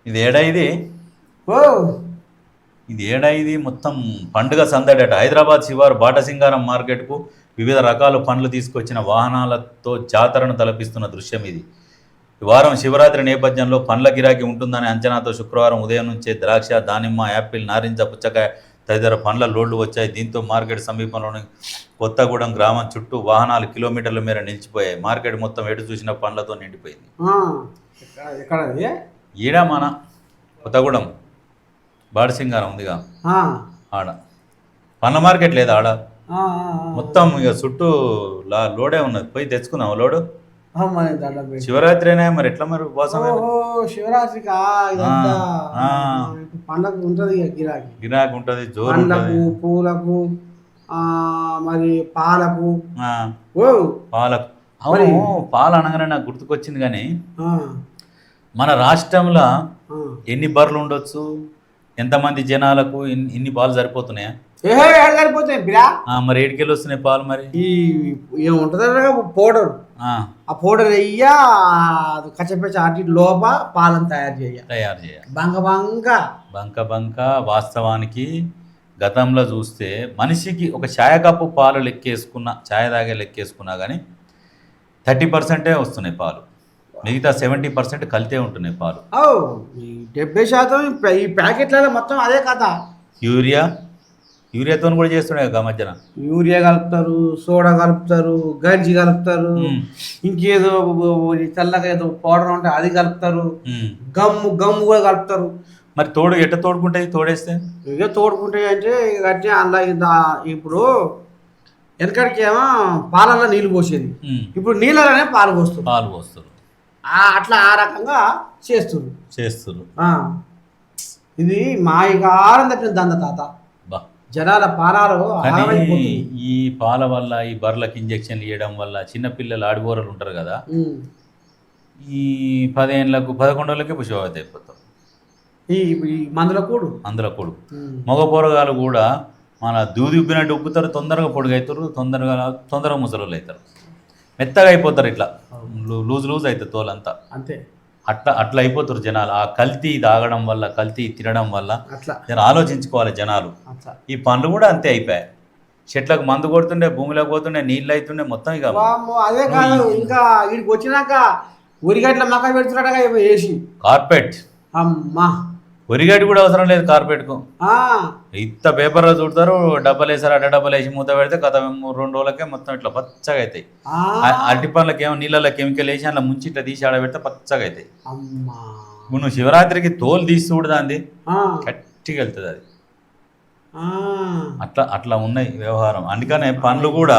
ఇది ఏడా ఇది ఓ ఇది ఏడా ఇది మొత్తం పండుగ సందడట. హైదరాబాద్ శివారు బాటసింగారం మార్కెట్కు వివిధ రకాల పండ్లు తీసుకొచ్చిన వాహనాలతో జాతరను తలపిస్తున్న దృశ్యం ఇది. ఈ వారం శివరాత్రి నేపథ్యంలో పండ్ల గిరాకీ ఉంటుందనే అంచనాతో శుక్రవారం ఉదయం నుంచే ద్రాక్ష, దానిమ్మ, యాపిల్, నారింజ, పుచ్చకాయ తదితర పండ్ల లోడ్లు వచ్చాయి. దీంతో మార్కెట్ సమీపంలోని కొత్తగూడెం గ్రామం చుట్టూ వాహనాలు కిలోమీటర్ల మేర నిలిచిపోయాయి. మార్కెట్ మొత్తం ఎటు చూసిన పండ్లతో నిండిపోయింది. ఎక్కడ ఈడ మన కొత్తగూడెం బాటసింగారం ఉందిగా, ఆడ పండ్ల మార్కెట్ లేదా ఆడ మొత్తం ఇక చుట్టూ లోడే ఉన్నది. పోయి తెచ్చుకున్నావు లోడు. శివరాత్రినే మరి ఎట్లా మరి ఉపవాసం? శివరాత్రికా పండగ ఉంటది గిరాకీ. గిరాకీ ఉంటది, జోరు పండ్లకు, పూలకు, మరి పాలకు. పాలకు అవును, పాలు అనగానే నాకు గుర్తుకొచ్చింది. కానీ మన రాష్ట్రంలో ఎన్ని బర్రెలు ఉండొచ్చు, ఎంతమంది జనాలకు ఇన్ని పాలు సరిపోతున్నాయా? సరిపోతాయి. మరి ఏడికెళ్ళి వస్తున్నాయి పాలు? మరి ఏముంటది పౌడర్, ఆ పౌడర్ వెయ్య కచ్చపెచ్చ అటు లోప పాలను తయారు చేయాలి. బంక వాస్తవానికి గతంలో చూస్తే మనిషికి ఒక ఛాయ కప్పు పాలు లెక్కేసుకున్న, ఛాయ తాగే లెక్కేసుకున్నా కానీ 30% వస్తున్నాయి పాలు. మిగతా 70% కలితే ఉంటున్నాయి పాలు. 70% ఈ ప్యాకెట్లలో మొత్తం అదే కథ. యూరియాతో కూడా చేస్తున్నాయి కదా మధ్యన. యూరియా కలుపుతారు, సోడా కలుపుతారు, గంజి కలుపుతారు, ఇంకేదో తెల్లగా ఏదో పౌడర్ ఉంటే అది కలుపుతారు, గమ్ము కూడా కలుపుతారు. మరి ఎట్ట తోడుకుంటాయి? తోడేస్తే ఇక తోడుకుంటాయి అంటే అంటే అలా ఇప్పుడు వెనకడికి ఏమో పాలల్లో నీళ్ళు పోసేది, ఇప్పుడు నీళ్ళలోనే పాలు పోస్తారు. అట్లా ఆ రకంగా చేస్తున్నారు. ఇది మాయగారం తప్పిన దంద తాత. జనాల పాలాలు ఈ పాల వల్ల, ఈ బర్రెలకు ఇంజక్షన్లు ఇవ్వడం వల్ల చిన్నపిల్లలు ఆడిబోరలు ఉంటారు కదా, ఈ 10 ఏళ్ళకు 11 ఏళ్ళకే పుష్పవతి అయిపోతాం. ఈ మందుల కూడు మగ పోరగాలు కూడా మన దూది ఉబ్బినట్టు ఉబ్బుతారు, తొందరగా పొడుగవుతారు, తొందరగా ముసలోళ్ళు అవుతారు, మెత్తగా అయిపోతారు, ఇట్లా లూజ్ అవుతుంది తోలంతా. అంతే, అట్లా అయిపోతారు జనాలు. ఆ కల్తీ తాగడం వల్ల, కల్తీ తినడం వల్ల. ఆలోచించుకోవాలి జనాలు. ఈ పనులు కూడా అంతే అయిపోయాయి. చెట్లకు మందు కొడుతుండే, భూమిలోకి పోతుండే, నీళ్ళు అవుతుండే, మొత్తం ఇక అదే కాదు. ఇంకా వీడికి వచ్చినాక ఉరిగడ్ల మక్క పెడుతున్నాడగా వేసి కార్పెట్. అమ్మా, ఉరిగడ్డి కూడా అవసరం లేదు కార్పెట్కు. ఇంత పేపర్లో చూడతారు, డబ్బలు వేసారు, డబ్బలు వేసి మూత పెడితే కథ 2 రోజులకే మొత్తం ఇట్లా పచ్చగా అవుతాయి. అరటి పండ్లకి ఏమో నీళ్ళలో కెమికల్ వేసి అలా ముంచి ఇట్లా తీసి ఆడ పెడితే పచ్చగా అవుతాయి. నువ్వు శివరాత్రికి తోలు తీసి చూడదాంది, గట్టిగా వెళ్తుంది అది. అట్లా ఉన్నాయి వ్యవహారం. అందుకనే పండ్లు కూడా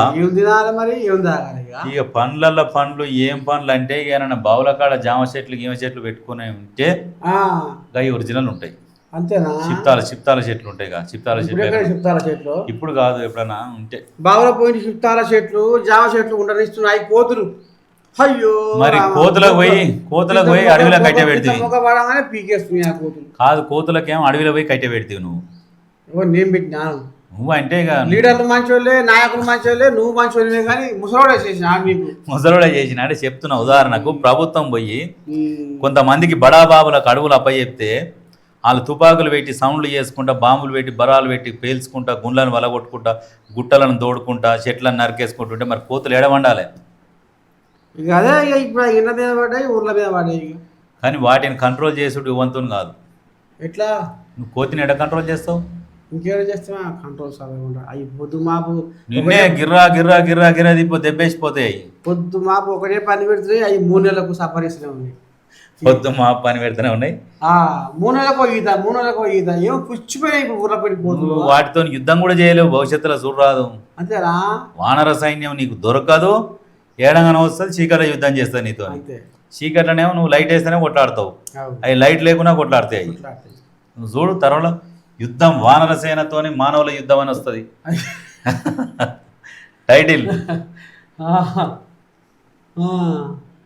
ఇక పండ్లు ఏం పండ్లు అంటే ఇక బావుల కాడ జామ చెట్లు, గీమ చెట్లు పెట్టుకునే ఉంటే గవి ఒరిజినల్ ఉంటాయి. అంతేనా? చిప్తాల చెట్లు ఉంటాయి కదా, చిప్తాల చెట్లు ఇప్పుడు కాదు, ఎప్పుడైనా ఉంటే బావుల పోయిన చిప్తాల చెట్లు, జామ చెట్లు ఉండనిస్తున్నాయి కోతులు. అయ్యో, మరి కోతులకు పోయి అడవిలో కట్టె పెడితే పీకేస్తున్నాయి కోతులు. కాదు, కోతులకేమో అడవిలో పోయి కట్టె పెడితే నేను పెట్టినాను. నువ్వు అంటే లీడర్లు మంచోళ్ళే, నాయకులు మంచోళ్ళే, నువ్వు మంచోళ్ళే, కానీ ముసలోడే చేసిన అంటే చెప్తున్నా. ఉదాహరణకు ప్రభుత్వం పోయి కొంతమందికి బడాబాబులకు అడవులు అప్పచెప్తే వాళ్ళు తుపాకులు పెట్టి సౌండ్లు చేసుకుంటా, బాంబులు పెట్టి, బరాలు పెట్టి పేల్చుకుంటా, గుండ్లను వలగొట్టుకుంటా, గుట్టలను దోడుకుంటా, చెట్లను నరికేసుకుంటుంటే మరి కోతులు ఏడవండాలి. ఇక అదే ఇప్పుడు ఇళ్ళ మీద పడ్డాయి, ఊర్ల మీద పడ్డాయి. కానీ వాటిని కంట్రోల్ చేసుడు ఇవ్వంతుని కాదు. ఎట్లా? నువ్వు కోతిని ఎడ కంట్రోల్ చేస్తావు? ఇంకేదో చేస్తావా కంట్రోల్ చదవకుండా. అవి పొద్దు మాపు నిన్నే గిర్రా దెబ్బేసిపోతాయి. పొద్దు మాపు ఒకటే పని పెడుతున్నాయి. అవి 3 నెలలకు సఫరిస్తూనే ఉన్నాయి. పొద్దు మాపు పని పెడుతూనే ఉన్నాయి. 3 నెలలకు ఈత ఏమో పుచ్చిపోయినాయి. ఇప్పుడు ఊర్ల పడిపోతుంది. వాటితో యుద్ధం కూడా చేయలేవు, భవిష్యత్తులో చూడరాదు. అంతేనా? వానర సైన్యం నీకు దొరకదు. ఏడంగానే వస్తుంది, చీకట్లో యుద్ధం చేస్తుంది నీతో. చీకట్లనేమో నువ్వు లైట్ వేస్తేనే కొట్లాడతావు, అవి లైట్ లేకున్నా కొట్లాడతాయి. నువ్వు చూడు తర్వాత యుద్ధం వానర సేనతోని మానవుల యుద్ధం అని వస్తుంది టైటిల్.